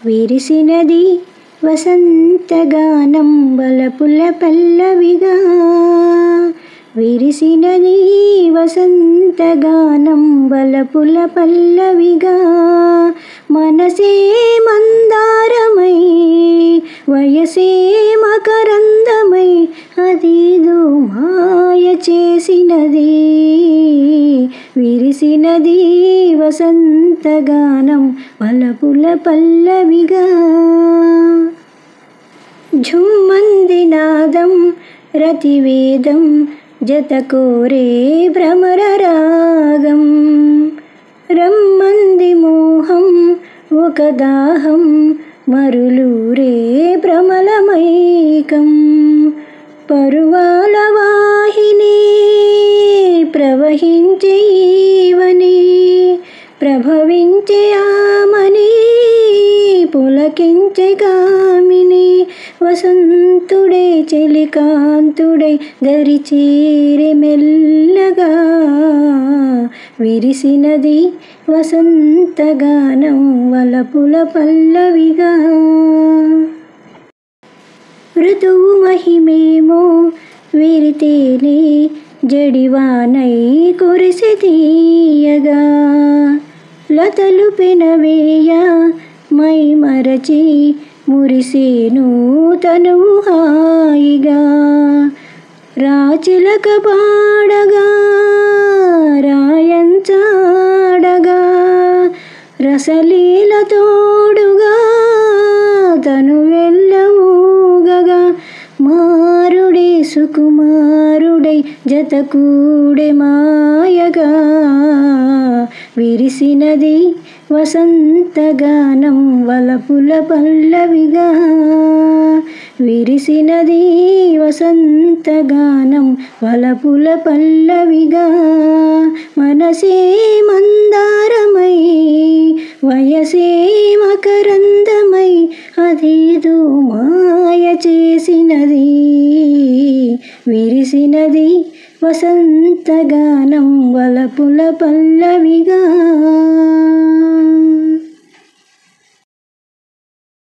విరిసినది వసంతగానం వలపుల పల్లవిగా. విరిసినది వసంతగానం వలపుల పల్లవిగా. మనసే మందారమై వయసే మకరందమై అదేదో మాయ చేసినది. విరిసినది వసంతగానం వలపుల పల్లవిగా. ఝుమ్మంది నాదం రతివేదం జతకోరే భ్రమర రాగం. రమ్మంది మోహం ఒక దాహం మరులూరే భ్రమలమైకం. పరువాల వాహిని ప్రవహించే ఈవని ప్రభవించే ఆమని పులకించే కామిని. వసంతుడే చెలికాంతుడై దరిచేరే మెల్లగా. విరిసినది వసంతగానం వలపుల పల్లవిగా. ఋతువు మహిమేమో విరితేనే జడివానై కురిసి తీయగా. లతలు పెనవేయ మై మరచి మురిసేను తనువు హాయిగా. రాచిలక పాడగా రాయంచాడగా రసలీల తోడుగా తను వెళ్ళూగగా. మారుడే సుకుమారుడై జతకూడే మాయగా. విరిసినది వసంతగానం వలపుల పల్లవిగా. విరిసినది వసంతగానం వలపుల పల్లవిగా. మనసే మందారమై వయసే మకరందమై అదేదో మాయ చేసినది. విరిసినది వసంతగానం వలపుల పల్లవిగా.